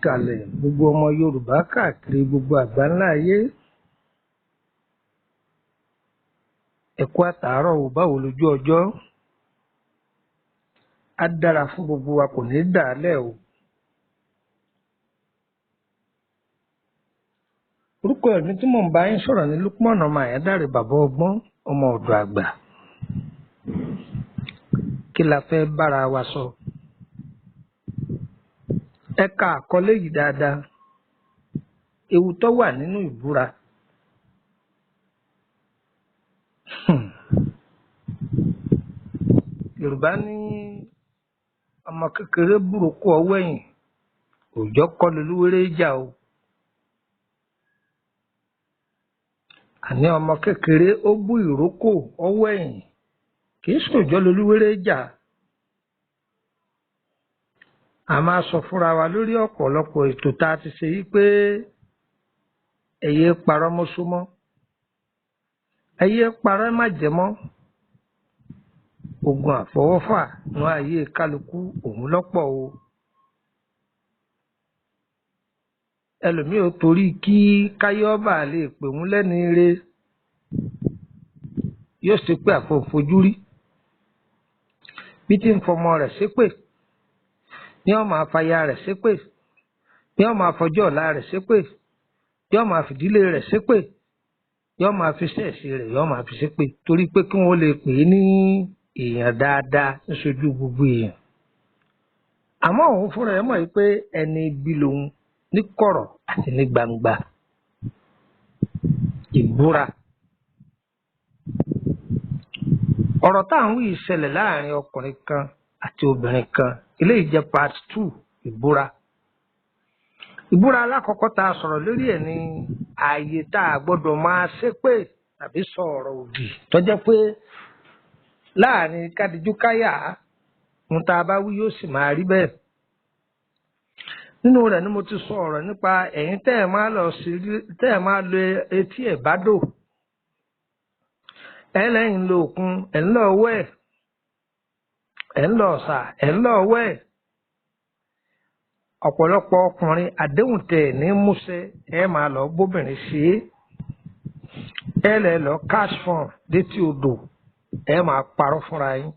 ìkàlẹ̀ gbogbo ọmọ Yorùbá káàkiri gbogbo àgbáńlá ayé. Ẹ kú àtàárọ̀ o, báwo lójú ọjọ́? Á dára fún gbogbo wa, kò ní dàálẹ̀ o. Orúkọ ẹ̀mí tí mò ń bá yín sọ̀rọ̀ ní Lukman ọmọ Àyádáre bàbá ọgbọ́n ọmọ ọ̀dọ̀ àgbà. Kí la fẹ́ bára wa sọ? Ẹ ka àkọlé yìí dáadáa. Ewu tó wà nínú ìbúra. Yorùbá ní ọmọ kékeré burúkú ọwọ́ ẹ̀yìn, òòjọ́ kọ́ lolúwéré jà o. Àní ọmọ kékeré ó bú ìrókò ọwọ́ ẹ̀yìn, kì í ṣòòjọ́ lolúwéré jà. A máa sọ fúnra wa lórí ọ̀pọ̀lọpọ̀ ètò tá a ti ṣe yí pé ẹ yé parọ́ mọ́ṣú mọ́, ẹ yé parọ́ má jẹ mọ́. Ogun àfọwọ́fà ní ayé kálukú òun lọ́pọ̀ o. Ẹlòmíì ò torí kí káyọ́bà lè pè wọ́n lẹ́ni ire yóò ṣe pé àfojúrí bí tí ń fọmọ rẹ̀ ṣépè, ní ó máa fàyà rẹ̀ ṣépè, ní ó máa fọjọ́ ọ̀la rẹ̀ ṣépè, yóò máa fìdílé rẹ̀ ṣépè, yóò máa fi ṣẹ́ẹ̀sì rẹ̀ yóò máa fi ṣépè torí pé kí wọ́n lè pè é ní èèyàn dáadáa níṣojú gbogbo èèyàn. Àmọ́ òun fúnra ẹ̀ mọ̀ pé ẹni ibi lòun ní kọ̀rọ̀ àti ní gbangba. Ìbúra. Ọ̀rọ̀ tá à ń wí ìṣẹ̀lẹ̀ láàrin ọkùnrin kan àti obìnrin kan. Eléyìí jẹ́ part 2 ìbúra. Ìbúra alákọ̀ọ́kọ́ tá a sọ̀rọ̀ lórí ẹ̀ ní ààyè tá a gbọ́dọ̀ máa ṣépè tàbí sọ ọ̀rọ̀ òdì tó jẹ́ pé láàrin kádìjú káyà ohun tá a bá wí yóò sì máa rí bẹ́ẹ̀. Nínú rẹ̀ ni mo ti sọ ọ̀rọ̀ nípa ẹ̀yin tẹ́ ẹ̀ máa lo etí ẹ̀ bá dò. Ẹ lẹ́yìn lo òkun, ẹ̀ ń lọ wẹ̀, ẹ̀ ń lọ ọ̀sà, ẹ̀ ń lọ wẹ̀. Ọ̀pọ̀lọpọ̀ ọkùnrin àdéhùn tẹ̀ ní múṣẹ ẹ máa lọ bóbìnrin ṣe é. Ẹ lẹ́ lọ cash fund létí odò ẹ máa parọ́ fúnra yín.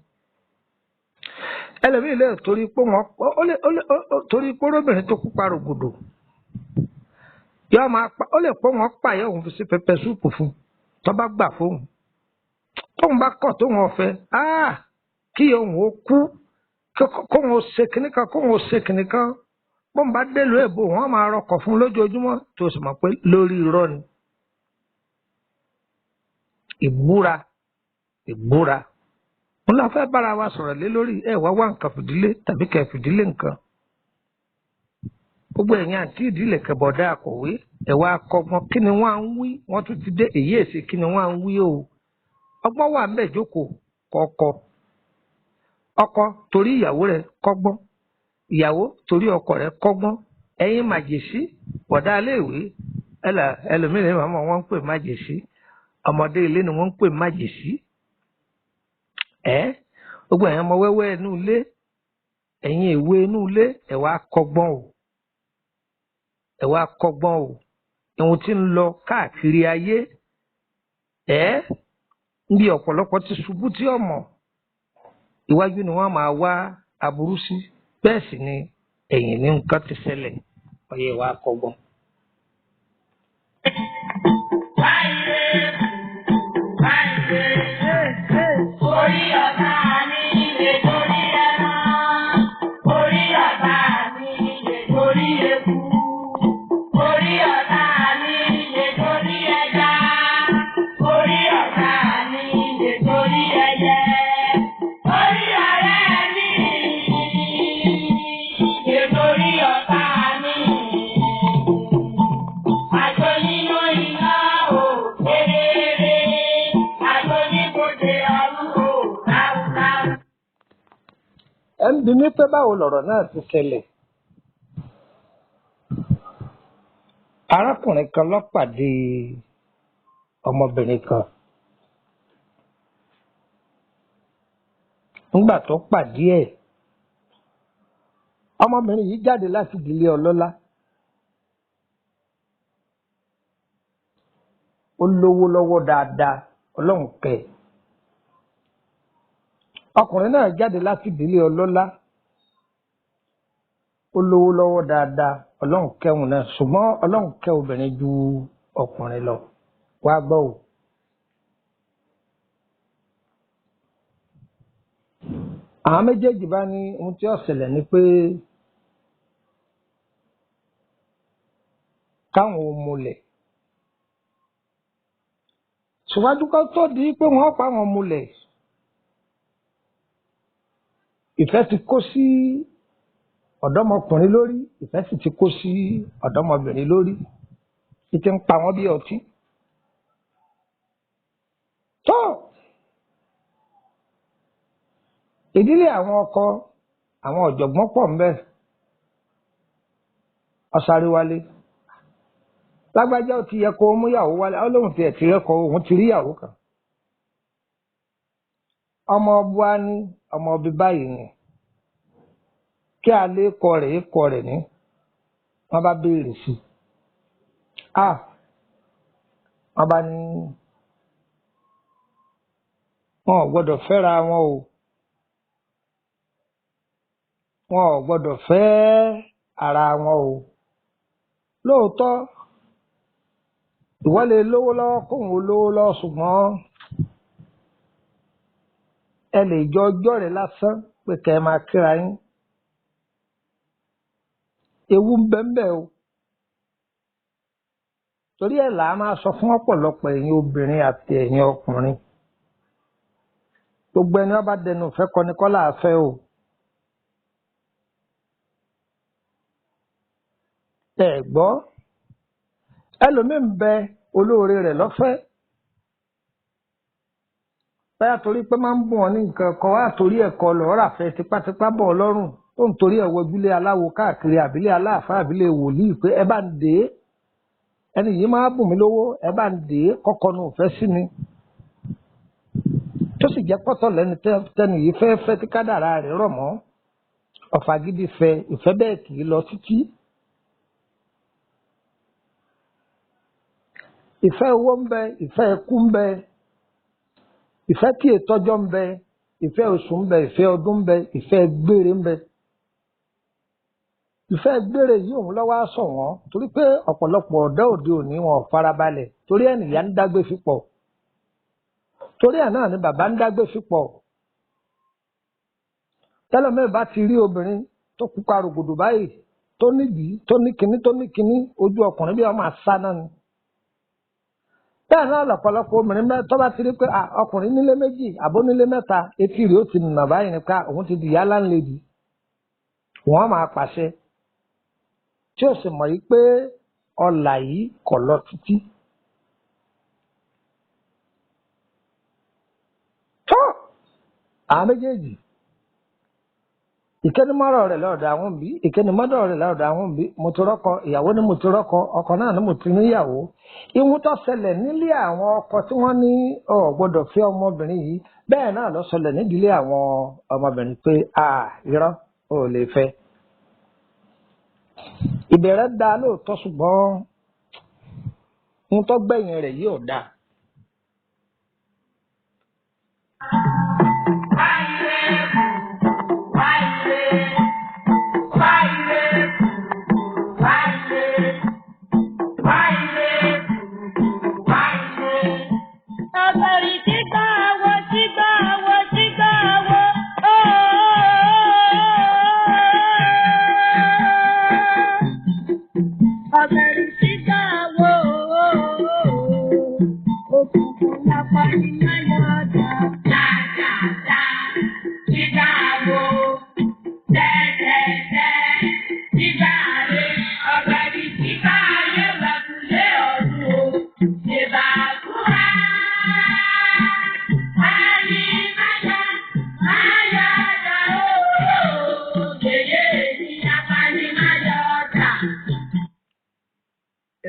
Ẹlòmíì lè torí pé olóbìnrin tó kú parògbòdò ó lè pọ́ wọn pààyà òun fi sí pẹpẹ súùpù fún tó bá gbà fóun. Tóun bá kọ̀ tóun ọ̀fẹ́ kí òun ó kú kóun ó ṣe kìnìkan kóun ó ṣe kìnìkan bóun bá délùú èbó wọn máa rọkọ̀ fún lójoojúmọ́ tó sì mọ̀ pé lórí irọ́ ni. Ìbúra wọn la fẹ́ bára wa sọ̀rọ̀ lé lórí ẹ wá nǹkan fìdílé tàbí kẹ́ fìdílé nǹkan. Gbogbo ẹ̀yin àti ìdílé kẹbọ̀dá akọ̀wé ẹ wá kọ́gbọ́n kí ni wọ́n á ń wí wọ́n tún ti dé èyí èsì kí ni wọ́n á ń wí o. Ọgbọ́n wà ń bẹ̀ jókòó kọ́kọ́. Ọkọ torí ìyàwó rẹ̀ kọ́gbọ́n, ìyàwó torí ọkọ rẹ̀ kọ́gbọ́n. Ẹ̀yin màjèṣí bọ̀dá iléèwé ẹlòmíràn màmá wọn ń pè májèṣí, ọmọdé ilé ni wọ́n ń pè májèṣí. Gbogbo ẹ̀yin ọmọ wẹ́wẹ́ inú ilé, ẹ̀yin èwe inú ilé ẹ wá kọ́gbọ́n o. Ẹ wá kọ́gbọ́n o. Ohun tí ń lọ káàkiri ayé bí ọ̀pọ̀lọpọ̀ ti ṣubú tí ọmọ iwájú ni wọ́n máa wá aburú sí, bẹ́ẹ̀ sì ni ẹ̀yìn ní nǹkan ti ṣẹlẹ̀ ọyẹ wa kọ́gbọ́n. Orí ọ̀tá mi lè torí ẹran, orí ọ̀tá mi lè torí eku, orí ọ̀tá mi lè torí ẹja, orí ọ̀tá mi lè torí ẹyẹ, orí ọ̀rẹ́ mi lè torí ọ̀tá mi. Àjọ nínú iná ò kéré, àjọ níbodè ọ̀run ò ráúráú. Ẹ ń bi mí pé báwo lọ̀rọ̀ náà ti ṣẹlẹ̀. Arákùnrin kan ló pàdé ọmọbìnrin kan. Nígbà tó pàdé ẹ̀, ọmọbìnrin yìí jáde láti ìdílé ọlọ́lá ó lówó lọ́wọ́ dáadáa ọlọ́run kẹ́ ẹ̀. ọkùnrin náà jáde láti ìdílé ọlọ́lá ó lówó lọ́wọ́ dáadáa ọlọ́run kẹ́hùn náà ṣùgbọ́n ọlọ́run kẹ́ obìnrin ju ọkùnrin lọ wá gbọ́ ò. àwọn méjèèjì bá ní ohun tí ó ṣẹlẹ̀ ni pé káwọn ò múlẹ̀ ṣùgbọ́n kó tó di pé wọ́n pa àwọn múlẹ̀ ìfẹ́ ti kó sí ọ̀dọ́mọkùnrin lórí ìfẹ́ sì ti kó sí ọ̀dọ́mọbìnrin lórí ti ń pa wọ́n bí ọtí. tó ìdílé àwọn ọkọ àwọn ọ̀jọ̀gbọ́n pọ̀ ń bẹ ọ̀sáré wálé lágbájá ó ti yẹ kó mú ìyàwó wálé ọlọ́run ti ẹ̀ ti rẹ́kọ̀ọ́ òun ti rí ìyàwó kan ọmọ ọbúwa ní ọmọ ọbí báyìí ni kí a lè kọ rẹ̀ ní wọ́n bá béèrè sí wọ́n bá ní wọn ò gbọ́dọ̀ fẹ́ra wọn o wọn ò gbọ́dọ̀ fẹ́ ara wọn o lóòótọ́ ìwọ lè lówó lọ́wọ́ kóun ó lówó lọ́wọ́ ṣùgbọ́n ẹ lè jọ ọjọ́ rẹ̀ lásán pé kẹ́ ẹ máa kíra yín ewu ń bẹ́ńbẹ́ o torí ẹ̀ là á máa sọ fún ọ̀pọ̀lọpọ̀ ẹ̀yin obìnrin àti ẹ̀yin ọkùnrin gbogbo ẹni wọn bá dẹnu ìfẹ́ kọ́ni kọ́ là á fẹ́ o ẹ gbọ́ ẹlòmíín bẹ olóore rẹ̀ lọ́fẹ́ báyà torí pé máa ń bùn ọ́ ní nǹkan kan wá torí ẹ̀kọ́ lọ́ọ́ rà fẹ́ tipátipá bọ̀ ọ́ lọ́rùn tó ń torí ẹ̀wọ̀ ìbílẹ̀ aláwo káàkiri àbílẹ̀ aláàfáà àbílẹ̀ wòlíì pé ẹ bá ń dè é ẹni yìí máa bùn mí lówó ẹ bá ń dè é kọ́kọ́ nu òfẹ́ sí mi tó sì jẹ́ pọ́tọ̀ lẹ́ni tẹ́ni yìí fẹ́ tí kádàrá rẹ̀ rọ̀ mọ́ ọ̀fà gidi fẹ́ ìfẹ́ bẹ́ẹ̀ kì í lọ títí. ìfẹ́ owó ń bẹ ìfẹ́ ẹkú ń bẹ ìfẹ́ tí ètọ́jọ́ ń bẹ ìfẹ́ oṣù ń bẹ ìfẹ́ ọdún ń bẹ ìfẹ́ gbére ń bẹ. ìfẹ́ gbére yìí òun lọ́wọ́ á sọ wọ́n torí pé ọ̀pọ̀lọpọ̀ ọ̀dọ́ òde òní wọn ò farabalẹ̀ torí ẹnìyà ń dágbé fipọ̀ torí ẹ̀ náà ni bàbá ń dágbé fipọ̀ tẹ́lẹ̀mẹ́ bá ti rí obìnrin tó pupa rògbòdò báyìí tó nídìí tó ní kinní ojú ọkùnrin bí wọ́n máa sá náà ni. bẹ́ẹ̀ náà lọ̀pọ̀lọpọ̀ obìnrin tó bá ti rí pé ọkùnrin nílé méjì àbó nílé mẹ́ta etí rẹ̀ ó ti nà báyìí nípa òun ti di ìyá láńlẹ́dì wọ́n máa pàṣẹ tí ó sì mọ̀ yìí pé ọlà yìí kọ̀ lọ títí. tó àwọn méjèèjì ìkẹ́nimọ́rọ̀ rẹ̀ lọ́dọ̀ àwọn òbí ìkẹ́nimọ́rọ̀ rẹ̀ lọ́dọ̀ àwọn òbí mo ti rọ́kọ ìyàwó ni mo ti rọ́kọ ọkọ náà ni mo ti níyàwó ìwú tó ṣẹlẹ̀ nílé àwọn ọkọ tí wọ́n ní ò gbọ́dọ̀ fẹ́ ọmọbìnrin yìí bẹ́ẹ̀ náà ló ṣẹlẹ̀ nídìílé àwọn ọmọbìnrin pé irọ́ ò lè fẹ́. ìbẹ̀rẹ̀ da lóòótọ́ ṣùgbọ́n ohun tó gbẹ̀yìn rẹ̀ yìí ò dáa.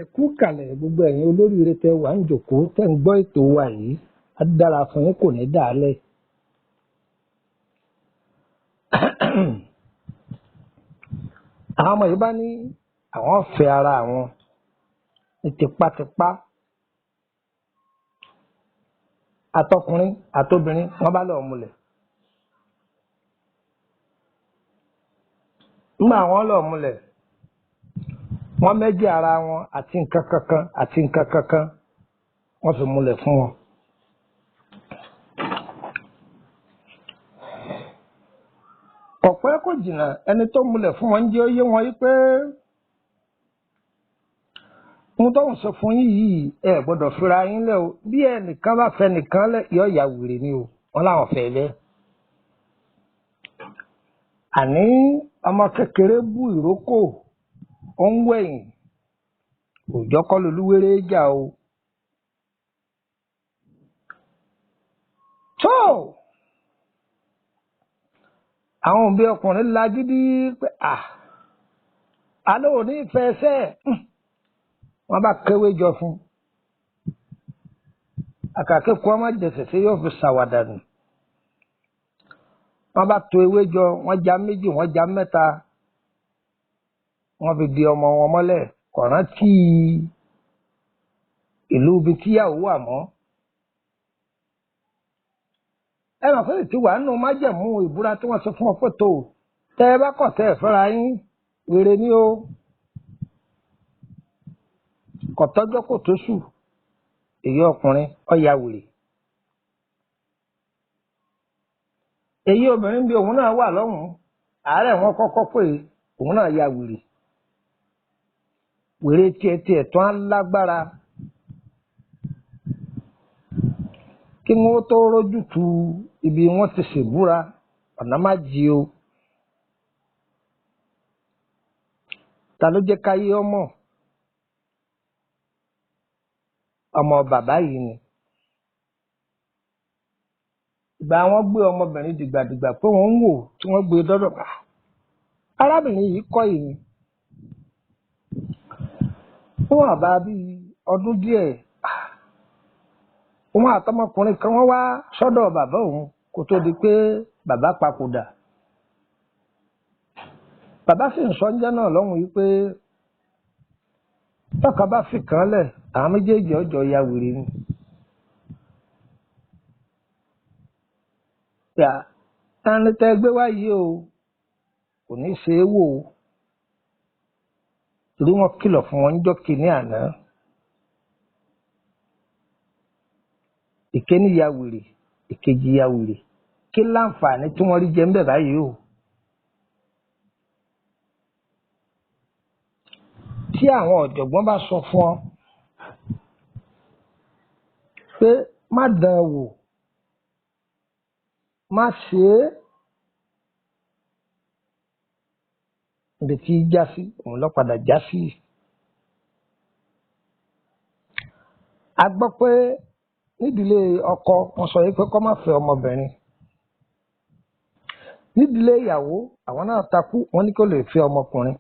ẹ̀kú kalẹ̀ gbogbo ẹ̀yin olóríire tẹ wà ń jòkó tẹ́ ń gbọ́ ètò wa yìí á dára fún yín kò ní dàálẹ̀. àwọn ọmọ yìí bá ní àwọn fẹ́ ara àwọn ní tipátipá àtọkùnrin àtobìnrin wọ́n bá lọ múlẹ̀. nígbà wọ́n lọ múlẹ̀ wọ́n méjì ara wọn àti nǹkan kankan wọ́n fi múlẹ̀ fún wọn. ọ̀pẹ́ kò jìnnà ẹni tó múlẹ̀ fún wọn jẹ́ ó yé wọn yí pé ohun tó ń sọ fún yín yìí ẹ gbọ́dọ̀ fira yín lẹ̀ o bí ẹnìkan bá fẹ́ nìkan lẹ̀ yọ ìyá wèrè ni o wọn làwọn fẹ́ lẹ̀. àní ọmọ kékeré bú ìrókò ó ń wẹ̀yìn òòjọ́ kọ́ lolúwéré jà o. tó àwọn òbí ọkùnrin lagídí pé àlọ́ òní ìfẹ́ ẹsẹ̀ wọ́n bá kéwé jọ fún àkàkẹ́ kó ọmọ jẹ̀sẹ̀ tí yóò fi ṣàwàdà nù. wọ́n bá to ewé jọ wọ́n já méjì wọ́n já mẹ́ta wọ́n fi di ọmọ wọn mọ́lẹ̀ kò rántí ìlú ibi tíyàwó wà mọ́. ẹ mọ̀ pé tí wàá nù májẹ̀mú ìbúra tí wọ́n sọ fún ọ pé tó tẹ́ ẹ bá kọ̀ tẹ́ ẹ fẹ́ra yín wèrè ni o. kò tọ́jọ́ kò tó sù èyí ọkùnrin ọ̀ya wèrè. èyí obìnrin bí òun náà wà lọ́hùn-ún àárẹ̀ wọn kọ́kọ́ pé òun náà ya wèrè. wèrè tiẹ̀ tó á lágbára kí wọ́n tó rójú tu ibi wọ́n ti ṣèbúra ọ̀nà má jí o. ta ló jẹ́ káyé ọmọ bàbá yìí ni. ìgbà wọn gbé ọmọbìnrin dìgbàdìgbà pé wọ́n ń wò tí wọ́n gbé dọ́dọ̀ arábìnrin yìí kọ́ yìí ni. fún àbá bíi ọdún díẹ̀ òun àtọmọkùnrin kan wọ́n wá sọ́dọ̀ bàbá òun kó tó di pé bàbá papòdà. bàbá sì ń sọ ńjẹ́ náà lọ́hùn yìí pé tọ́ka bá fi kàn án lẹ̀ àwọn méjèèjì ọjọ́ ya wèrè ni. ẹni tẹ́ gbé wá yìí o kò ní ṣe é wò ó torí wọ́n kìlọ̀ fún wọn níjọ́ kìíní àná. ìkíní ya wèrè ìkejì ya wèrè kí láǹfààní tí wọ́n rí jẹ ńbẹ̀ báyìí o. tí àwọn ọ̀jọ̀gbọ́n bá sọ fún ọ pé má dán wò má ṣe é ìrètí já sí òun lọ padà já sí. a gbọ́ pé nídìílé ọkọ wọn sọ yìí pé kó má fẹ́ ọmọbìnrin. nídìílé ìyàwó àwọn náà takú wọn ní kó lè fẹ́ ọmọkùnrin.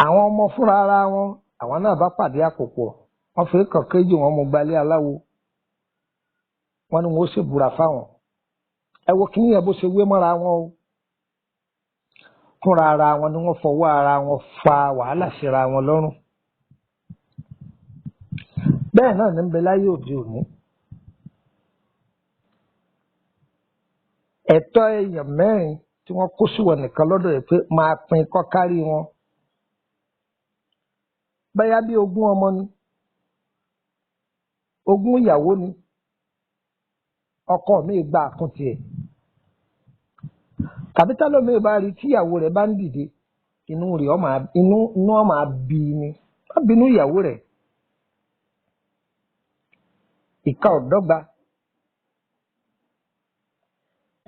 àwọn ọmọ fúnra ara wọn àwọn náà bá pàdé àpòpọ̀ wọn fi kàn kéjì wọn mú gbalé aláwo wọn ni wọn ó ṣèbúra fáwọn. ẹ wo kí nìyẹn bó ṣe wé mọ́ra wọn o. fúnra ara wọn ni wọ́n fọwọ́ ara wọn fa wàhálà síra wọn lọ́rùn. bẹ́ẹ̀ náà ní ń bẹ láyé òde òní. ẹ̀tọ́ èèyàn mẹ́rin tí wọ́n kó sí wọn nìkan lọ́dọ̀ rẹ̀ pé máa pín kọ́ kárí wọn. bẹ́yà bí ogún ọmọ ni ogún ìyàwó ni ọkọ mi gba àkúntì ẹ̀. tàbí tálọ́mì bá rí tíyàwó rẹ̀ bá ń dìde inú ọmọ àbí ni má bínú ìyàwó rẹ̀. ìka ọ̀dọ́gba.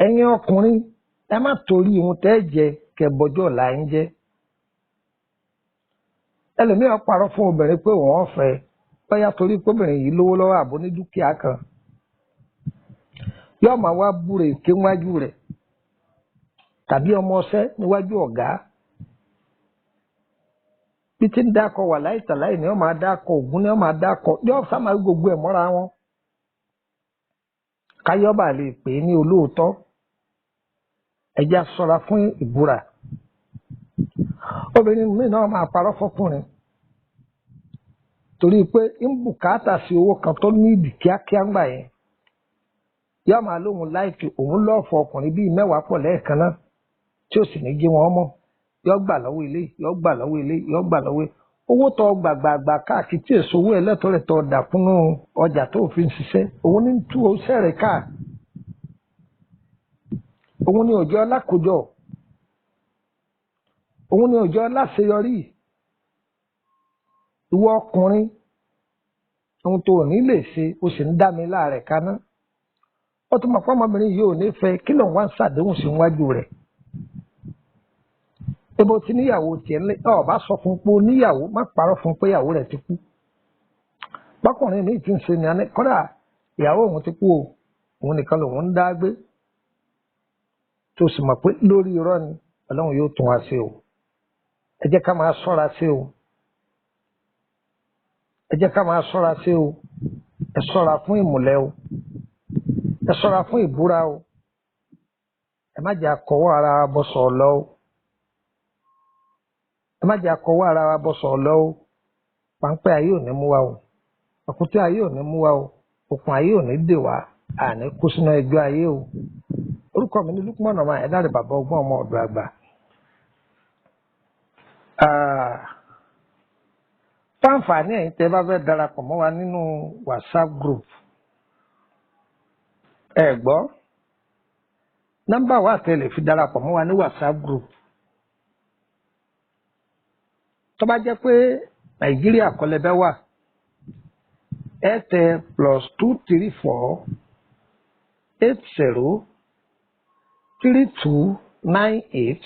ẹ̀yin ọkùnrin ẹ má torí ohun tẹ́ ẹ jẹ kẹbọjọ́ ọ̀la ń jẹ́. ẹlòmíràn parọ́ fún obìnrin pé wọ́n fẹ́ bóyá torí pé obìnrin yìí lówó lọ́wọ́ àbò ní dúkìá kan yóò máa wá búre ké wájú rẹ̀ tàbí ọmọ ọṣẹ́ níwájú ọ̀gá. bí tí ń dákọ̀ wà láìtàláì ni wọ́n máa dákọ̀ ògún ni wọ́n máa dákọ̀ yóò sá máa gbogbo ẹ̀ mọ́ra wọn. káyọ́bà lè pè é ní olóòótọ́ ẹja ṣọ́ra fún ìbúra. obìnrin mi náà máa parọ́ fọkùnrin torí pé ń bùkátà sí owó kan tó ní ìdí kíákíá ń gbà yẹn yóò máa lóhun láìkì òun lọ́ọ̀fọ̀ ọkùnrin bíi 10 pọ̀ lẹ́ẹ̀kan náà tí ó sì ní gé wọn mọ́ yóò gbà lọ́wọ́ ilé yóò gbà lọ́wọ́ ilé yóò gbà lọ́wọ́ owó tó gbàgbàgbà káàkiri tí èso owó ẹlẹ́tọ̀ọ́ rẹ̀ tó dà fúnnú ọjà tó fi ń ṣiṣẹ́ òun ní tú o sẹ́rẹ̀ ká òun ní òjò ọlákòjọ òun ní òjò ọláṣeyọrí ìwọ ọkùnrin ohun tó ní lè ṣe o sì ń dá mi láàrẹ̀ kaná ó tún mọ̀ pé ọmọbìnrin yìí ò ní fẹ́ kí lòun wá ń ṣàdéhùn sí iwájú rẹ̀ ebo ti níyàwó tiẹ̀ ńlẹ̀ ọ̀ bá sọ fún pé oníyàwó má parọ́ fún pé ìyàwó rẹ̀ ti kú bákùnrin mi ti ń ṣe ní kọ́dà ìyàwó òun ti kú o òun nìkan lòun ń dá gbé tó sì mọ̀ pé lórí irọ́ ni ọlọ́run yóò tún wá sí o ẹ jẹ́ ká máa ṣọ́ra sí o ẹ jẹ́ ká máa ṣọ́ra sí o ẹ ṣọ́ra fún ìmùlẹ̀ o ẹ ṣọ́ra fún ìbúra o ẹ má jẹ́ akọwọ́ ara wa bọ́ sọ̀ lọ o ẹ má jẹ́ akọwọ́ ara wa bọ́ sọ̀ lọ o páńpẹ́ ayé ò ní mú wa o àkútẹ́ ayé ò ní mú wa o òkun ayé ò ní dè wá àní kó sínú ẹgbẹ́ ayé o orúkọ mi ní Lukman ọmọ ẹ̀dá rẹ̀ bàbá ọgbọ́n ọmọ ọ̀dọ̀ àgbà. fáǹfààní ẹ̀yin tẹ́ bá fẹ́ darapọ̀ mọ́ wa nínú WhatsApp group ẹ gbọ́ nọ́mbà wa tẹ́ lè fi darapọ̀ mọ́ wa ní WhatsApp group tó bá jẹ́ pé Nàìjíríà kọ́lẹ́bẹ́ wà ẹ tẹ +234 80 3298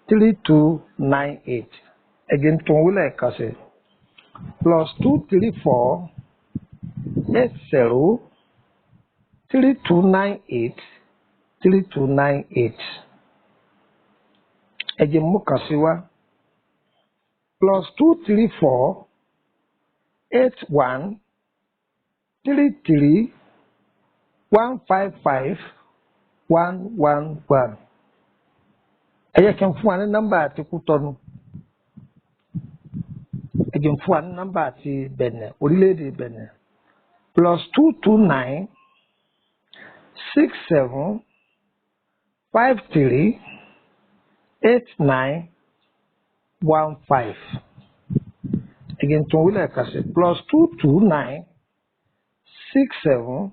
3298 again tó ń wúlẹ̀ ẹ̀ka sí +234 80 3298 3298 ẹ̀jẹ̀ mú kàn sí wa +234 81 33 155 111 ẹ yẹ kí n fún wa ní nọ́mbà àti Kútọ́nù ẹ jẹ́ n fún wa ní nọ́mbà àti Bẹ̀nẹ̀ orílẹ̀-èdè Bẹ̀nẹ̀ +229 67 53 89 15 again tó wílẹ̀ ẹ̀ka sí +229 67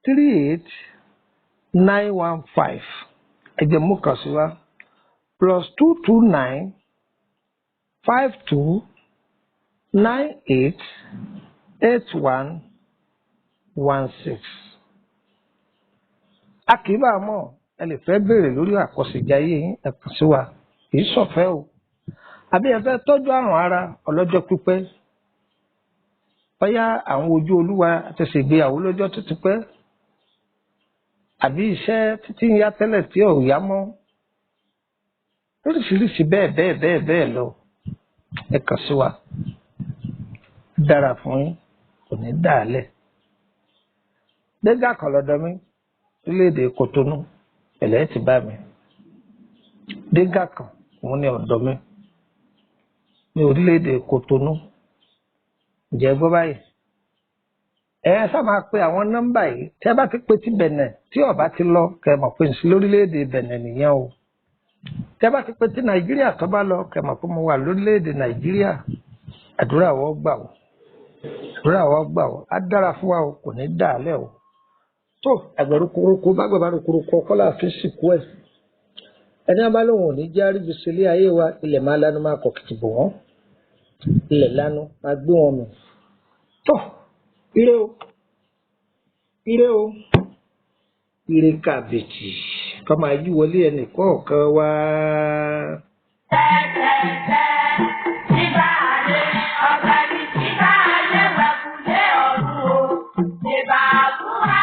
38 915 ẹ̀jẹ̀ mú kàn sí wa +229 52 98 81 16. a kì í bá a mọ̀ ẹ lè fẹ́ béèrè lórí àkọsíjayé yín ẹ kàn sí wa kì í ṣọ̀fẹ́ o àbí ẹ fẹ́ tọ́jú àrùn ara ọlọ́jọ́ pípẹ́ bóyá àwọn ojú olúwa ti ṣègbéyàwó lọ́jọ́ tó ti pẹ́ àbí iṣẹ́ títí ń yá tẹ́lẹ̀ tí ò yá mọ́ lóríṣiríṣi bẹ́ẹ̀ lọ ẹ kàn sí wa dára fún yín kò ní dàálẹ̀ gbẹ́gà kan lọ́dọ̀ mi orílẹ̀-èdè Kòtónú ẹ̀lẹ́ ti bá mi dégà kan òun ní ọ̀dọ̀ mi ní orílẹ̀-èdè Kòtónú ǹjẹ́ gbọ́ báyìí ẹ sá máa pe àwọn nọ́mbà yìí tí a bá ti pe ti Bẹ̀nẹ̀ tí ó bá ti lọ kẹ́ mọ̀ pé sí lórílẹ̀-èdè Bẹ̀nẹ̀ nìyẹn o tí a bá ti pe ti Nàìjíríà tó bá lọ kẹ́ mọ̀ pé mo wà lórílẹ̀-èdè Nàìjíríà àdúrà wọ́n gbà wọ́ àdúrà wọ́n gbà wọ́ á dára fún wa o kò ní dàálẹ̀ o tó àgbẹ̀rù koroko bá gbàgbà koroko kọ́lá fi sìnkú ẹ̀ ẹni abálòhùn ò ní jẹ́ àríbísílẹ̀ ayé wa ilẹ̀ máa lanu máa kọ̀ kìtì bò wọ́n ilẹ̀ lanu máa gbé wọn mì tó ire o ire o ire kàbìtì ká máa yí wọlé ẹnì kọ̀ọ̀kan wá. Ìbá àdé ọ̀gá ni ìbá ayé wẹ̀kúlé ọ̀run o ìbá àbúrà.